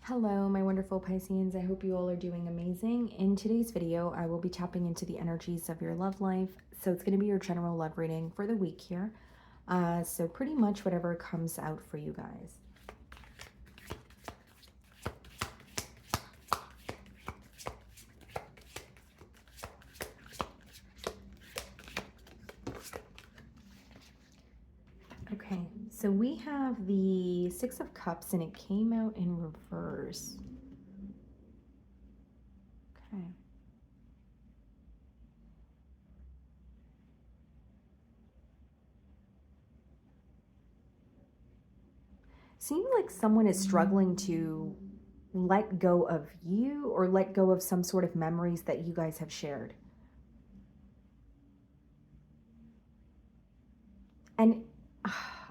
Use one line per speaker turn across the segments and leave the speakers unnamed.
Hello, my wonderful Pisceans. I hope you all are doing amazing. In today's video, I will be tapping into the energies of your love life. So it's going to be your general love reading for the week here. So pretty much whatever comes out for you guys. Okay, so we have the Six of Cups and it came out in reverse. Okay. Seems like someone is struggling to let go of you or let go of some sort of memories that you guys have shared. And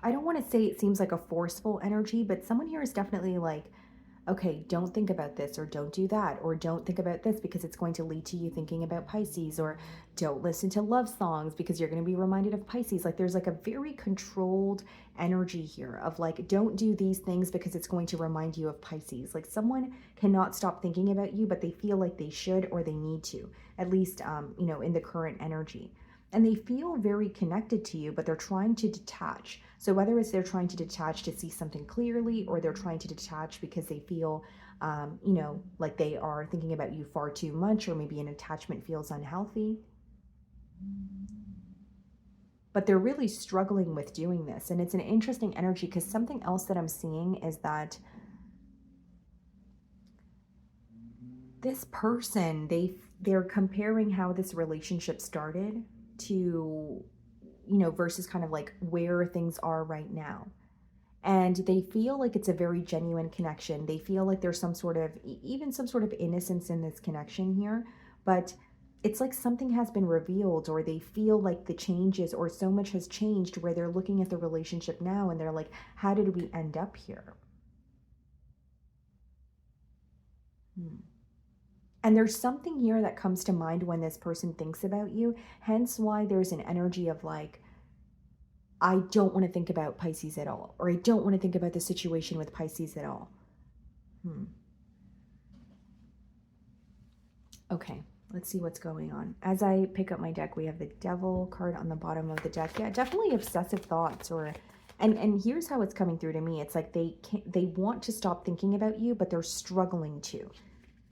I don't want to say it seems like a forceful energy, but someone here is definitely like, okay, don't think about this, or don't do that, or don't think about this because it's going to lead to you thinking about Pisces, or don't listen to love songs because you're going to be reminded of Pisces. Like there's like a very controlled energy here of like, don't do these things because it's going to remind you of Pisces. Like someone cannot stop thinking about you, but they feel like they should or they need to, at least, in the current energy. And they feel very connected to you, but they're trying to detach. So whether it's they're trying to detach to see something clearly, or they're trying to detach because they feel, like they are thinking about you far too much, or maybe an attachment feels unhealthy. But they're really struggling with doing this. And it's an interesting energy because something else that I'm seeing is that this person, they're comparing how this relationship started to, versus kind of like where things are right now. And they feel like it's a very genuine connection. They feel like there's some sort of, even some sort of innocence in this connection here, but it's like something has been revealed, or they feel like the changes or so much has changed where they're looking at the relationship now and they're like, how did we end up here? And there's something here that comes to mind when this person thinks about you, hence why there's an energy of like, I don't want to think about Pisces at all, or I don't want to think about the situation with Pisces at all. Okay, let's see what's going on. As I pick up my deck, we have the Devil card on the bottom of the deck. Yeah, definitely obsessive thoughts, or and here's how it's coming through to me. It's like they want to stop thinking about you, but they're struggling to.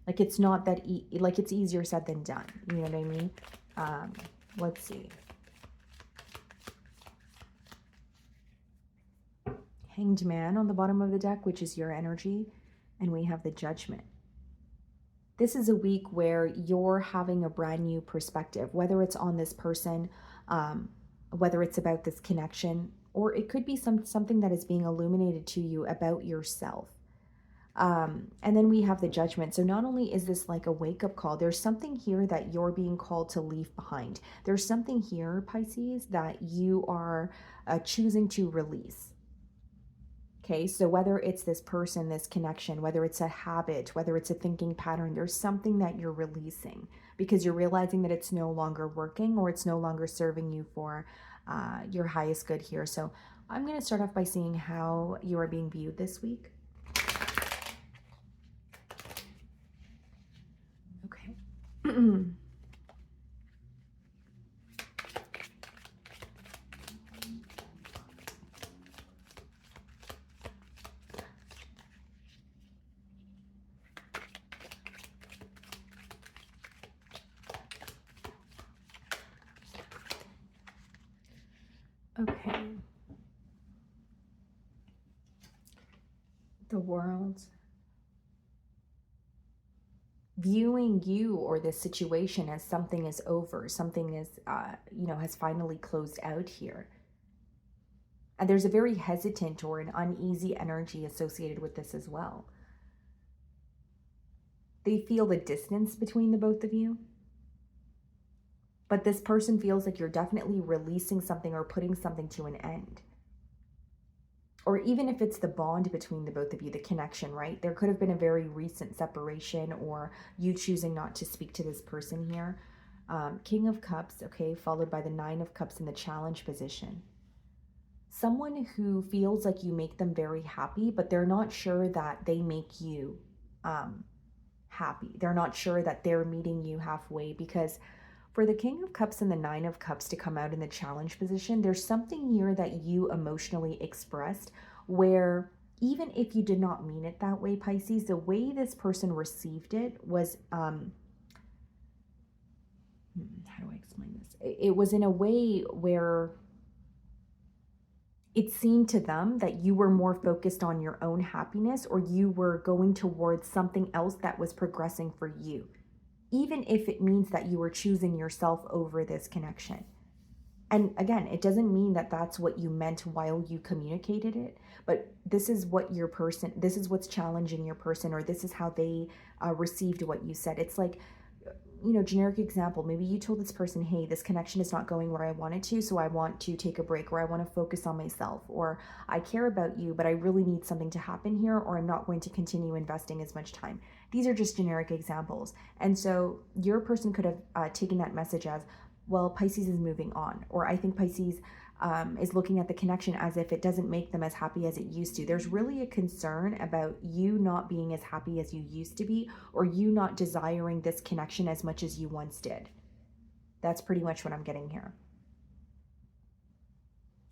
Like it's not that like it's easier said than done. You know what I mean? Let's see. Hanged Man on the bottom of the deck, which is your energy, and we have the Judgment. This is a week where you're having a brand new perspective, whether it's on this person, whether it's about this connection, or it could be something that is being illuminated to you about yourself. And then we have the Judgment. So not only is this like a wake-up call, there's something here that you're being called to leave behind. There's something here, Pisces, that you are choosing to release. Okay, so whether it's this person, this connection, whether it's a habit, whether it's a thinking pattern, there's something that you're releasing because you're realizing that it's no longer working, or it's no longer serving you for your highest good here. So I'm going to start off by seeing how you are being viewed this week. Okay. Okay. The World. Viewing you or this situation as something is over, something is, has finally closed out here. And there's a very hesitant or an uneasy energy associated with this as well. They feel the distance between the both of you. But this person feels like you're definitely releasing something or putting something to an end. Or even if it's the bond between the both of you, the connection, right? There could have been a very recent separation, or you choosing not to speak to this person here. King of Cups, okay, followed by the Nine of Cups in the challenge position. Someone who feels like you make them very happy, but they're not sure that they make you happy. They're not sure that they're meeting you halfway, because for the King of Cups and the Nine of Cups to come out in the challenge position, there's something here that you emotionally expressed where, even if you did not mean it that way, Pisces, the way this person received it was, how do I explain this? It was in a way where it seemed to them that you were more focused on your own happiness, or you were going towards something else that was progressing for you, even if it means that you were choosing yourself over this connection. And again, it doesn't mean that that's what you meant while you communicated it, but this is what your person, this is what's challenging your person, or this is how they received what you said. It's like, generic example, maybe you told this person, hey, this connection is not going where I want it to, so I want to take a break, or I want to focus on myself, or I care about you, but I really need something to happen here, or I'm not going to continue investing as much time. These are just generic examples. And so your person could have taken that message as, well, Pisces is moving on, or I think Pisces is looking at the connection as if it doesn't make them as happy as it used to. There's really a concern about you not being as happy as you used to be, or you not desiring this connection as much as you once did. That's pretty much what I'm getting here.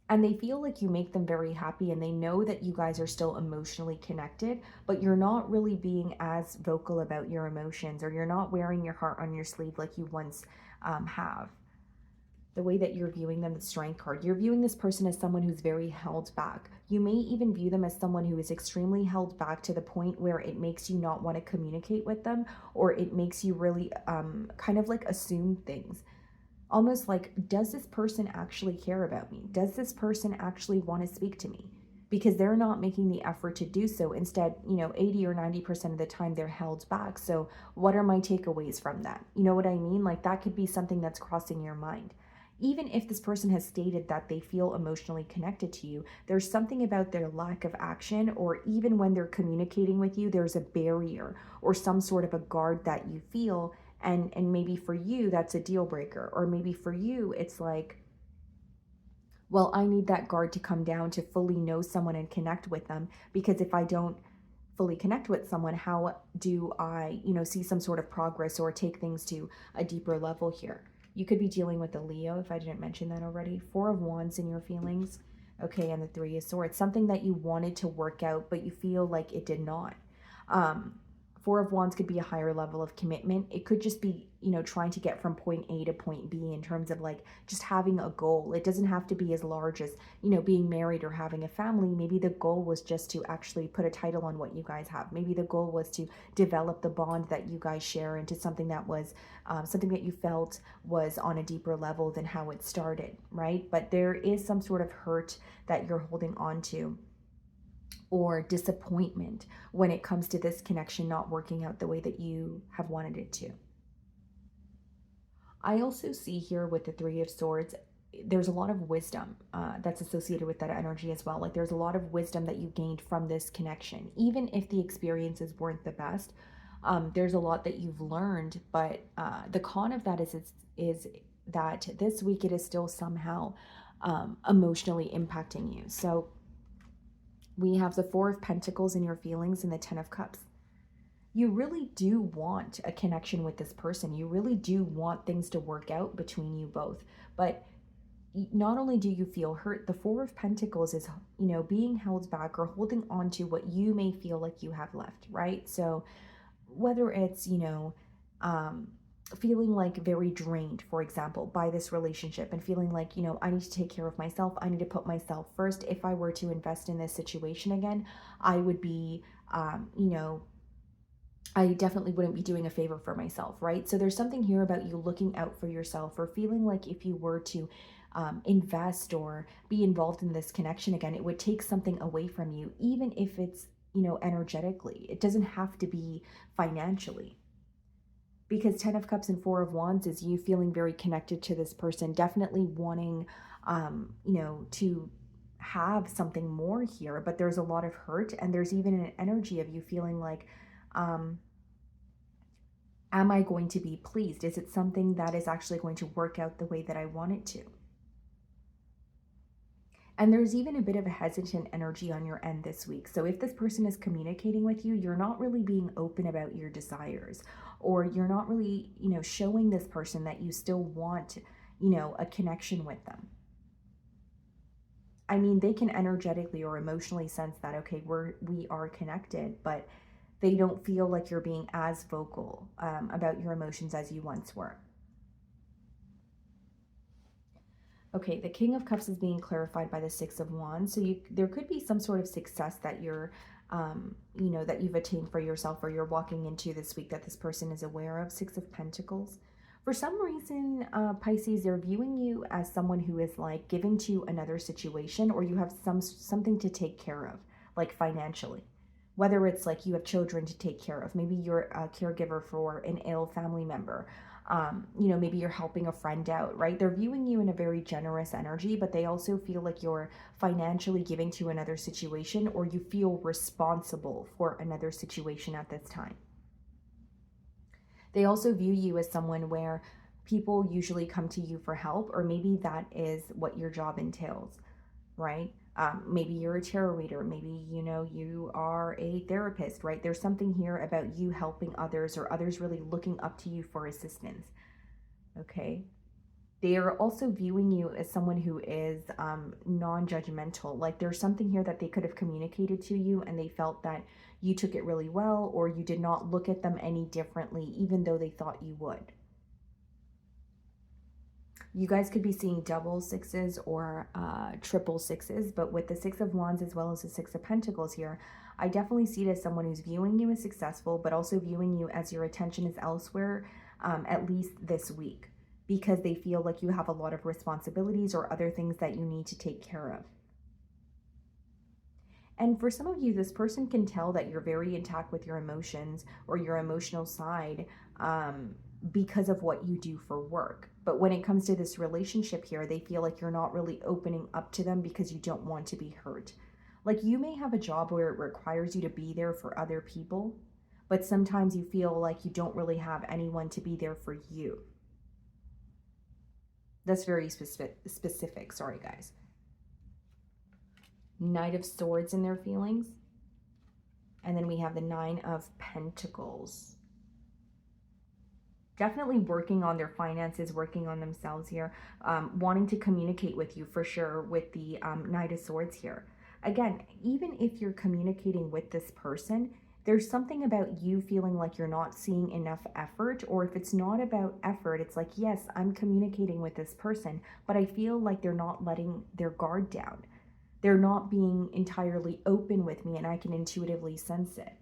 And they feel like you make them very happy, and they know that you guys are still emotionally connected, but you're not really being as vocal about your emotions, or you're not wearing your heart on your sleeve like you once have. The way that you're viewing them, the Strength card, you're viewing this person as someone who's very held back. You may even view them as someone who is extremely held back to the point where it makes you not want to communicate with them, or it makes you really kind of like assume things. Almost like, does this person actually care about me? Does this person actually want to speak to me? Because they're not making the effort to do so. Instead, 80 or 90% of the time they're held back. So what are my takeaways from that? You know what I mean? Like, that could be something that's crossing your mind. Even if this person has stated that they feel emotionally connected to you, there's something about their lack of action, or even when they're communicating with you, there's a barrier or some sort of a guard that you feel. And maybe for you, that's a deal breaker. Or maybe for you, it's like, well, I need that guard to come down to fully know someone and connect with them. Because if I don't fully connect with someone, how do I, see some sort of progress or take things to a deeper level here? You could be dealing with a Leo, if I didn't mention that already. 4 of Wands in your feelings. Okay, and the 3 of Swords. Something that you wanted to work out, but you feel like it did not. 4 of Wands could be a higher level of commitment. It could just be, trying to get from point A to point B in terms of like just having a goal. It doesn't have to be as large as, being married or having a family. Maybe the goal was just to actually put a title on what you guys have. Maybe the goal was to develop the bond that you guys share into something that was something that you felt was on a deeper level than how it started, right? But there is some sort of hurt that you're holding on to, or disappointment when it comes to this connection not working out the way that you have wanted it to. I also see here with the 3 of Swords, there's a lot of wisdom that's associated with that energy as well. Like, there's a lot of wisdom that you gained from this connection. Even if the experiences weren't the best, there's a lot that you've learned. But the con of that is that this week it is still somehow emotionally impacting you. So we have the 4 of Pentacles in your feelings and the 10 of Cups. You really do want a connection with this person. You really do want things to work out between you both. But not only do you feel hurt, the 4 of Pentacles is, being held back or holding on to what you may feel like you have left, right? So whether it's, feeling like very drained, for example, by this relationship, and feeling like, I need to take care of myself. I need to put myself first. If I were to invest in this situation again, I would be, I definitely wouldn't be doing a favor for myself, right? So there's something here about you looking out for yourself, or feeling like if you were to invest or be involved in this connection again, it would take something away from you, even if it's, energetically. It doesn't have to be financially. Because 10 of Cups and 4 of Wands is you feeling very connected to this person, definitely wanting, to have something more here, but there's a lot of hurt, and there's even an energy of you feeling like, am I going to be pleased? Is it something that is actually going to work out the way that I want it to? And there's even a bit of a hesitant energy on your end this week. So if this person is communicating with you, you're not really being open about your desires, or you're not really, showing this person that you still want, a connection with them. I mean, they can energetically or emotionally sense that, okay, we are connected, but they don't feel like you're being as vocal about your emotions as you once were. Okay, the King of Cups is being clarified by the Six of Wands. So there could be some sort of success that you're, that you've attained for yourself, or you're walking into this week that this person is aware of. Six of Pentacles. For some reason, Pisces, they're viewing you as someone who is like giving to another situation, or you have something to take care of, like financially. Whether it's like you have children to take care of, maybe you're a caregiver for an ill family member, maybe you're helping a friend out, right? They're viewing you in a very generous energy, but they also feel like you're financially giving to another situation, or you feel responsible for another situation at this time. They also view you as someone where people usually come to you for help, or maybe that is what your job entails, right? Maybe you're a tarot reader, maybe, you are a therapist, right? There's something here about you helping others, or others really looking up to you for assistance, okay? They are also viewing you as someone who is non-judgmental. Like there's something here that they could have communicated to you, and they felt that you took it really well, or you did not look at them any differently, even though they thought you would. You guys could be seeing double sixes or triple sixes, but with the Six of Wands as well as the Six of Pentacles here, I definitely see it as someone who's viewing you as successful, but also viewing you as your attention is elsewhere, at least this week, because they feel like you have a lot of responsibilities or other things that you need to take care of. And for some of you, this person can tell that you're very intact with your emotions or your emotional side because of what you do for work. But when it comes to this relationship here, they feel like you're not really opening up to them because you don't want to be hurt. Like you may have a job where it requires you to be there for other people, but sometimes you feel like you don't really have anyone to be there for you. That's very specific. Sorry, guys. Knight of Swords in their feelings. And then we have the Nine of Pentacles. Definitely working on their finances, working on themselves here, wanting to communicate with you for sure with the Knight of Swords here. Again, even if you're communicating with this person, there's something about you feeling like you're not seeing enough effort, or if it's not about effort, it's like, yes, I'm communicating with this person, but I feel like they're not letting their guard down. They're not being entirely open with me, and I can intuitively sense it.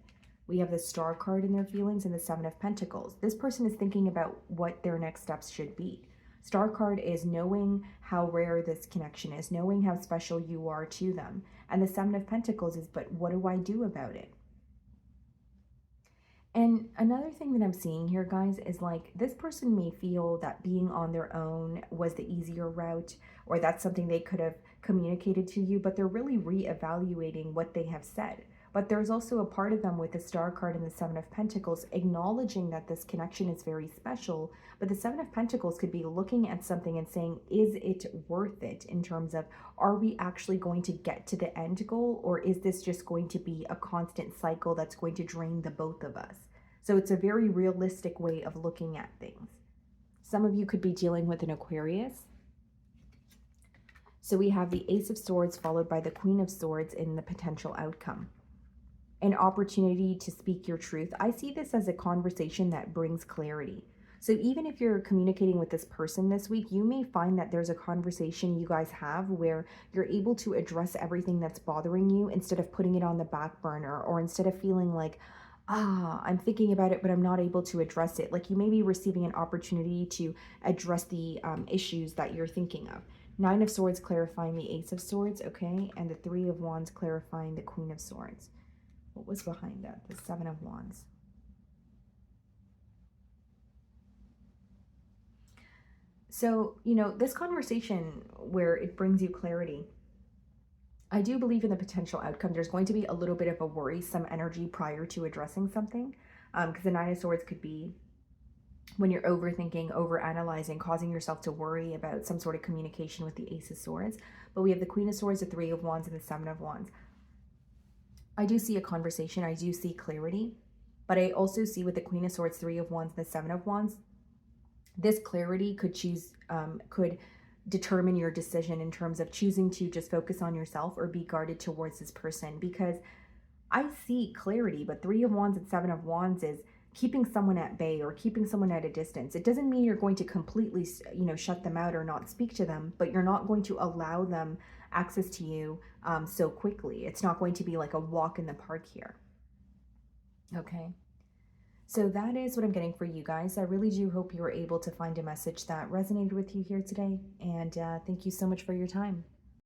We have the Star card in their feelings and the Seven of Pentacles. This person is thinking about what their next steps should be. Star card is knowing how rare this connection is, knowing how special you are to them. And the Seven of Pentacles is, but what do I do about it? And another thing that I'm seeing here, guys, is like this person may feel that being on their own was the easier route, or that's something they could have communicated to you, but they're really reevaluating what they have said. But there's also a part of them with the Star card and the Seven of Pentacles acknowledging that this connection is very special. But the Seven of Pentacles could be looking at something and saying, is it worth it, in terms of, are we actually going to get to the end goal, or is this just going to be a constant cycle that's going to drain the both of us? So it's a very realistic way of looking at things. Some of you could be dealing with an Aquarius. So we have the Ace of Swords followed by the Queen of Swords in the potential outcome. An opportunity to speak your truth. I see this as a conversation that brings clarity. So even if you're communicating with this person this week, you may find that there's a conversation you guys have where you're able to address everything that's bothering you instead of putting it on the back burner, or instead of feeling like, I'm thinking about it, but I'm not able to address it. Like you may be receiving an opportunity to address the issues that you're thinking of. Nine of Swords clarifying the Ace of Swords, okay? And the Three of Wands clarifying the Queen of Swords. What was behind that? The Seven of Wands. So, this conversation where it brings you clarity, I do believe in the potential outcome. There's going to be a little bit of a worrisome energy prior to addressing something, because the Nine of Swords could be when you're overthinking, overanalyzing, causing yourself to worry about some sort of communication with the Ace of Swords. But we have the Queen of Swords, the Three of Wands, and the Seven of Wands. I do see a conversation. I do see clarity. But I also see with the Queen of Swords, Three of Wands, and the Seven of Wands, this clarity could determine your decision in terms of choosing to just focus on yourself or be guarded towards this person. Because I see clarity, but Three of Wands and Seven of Wands is keeping someone at bay or keeping someone at a distance. It doesn't mean you're going to completely, shut them out or not speak to them, but you're not going to allow them access to you so quickly. It's not going to be like a walk in the park here. Okay. So that is what I'm getting for you guys. I really do hope you were able to find a message that resonated with you here today. And thank you so much for your time.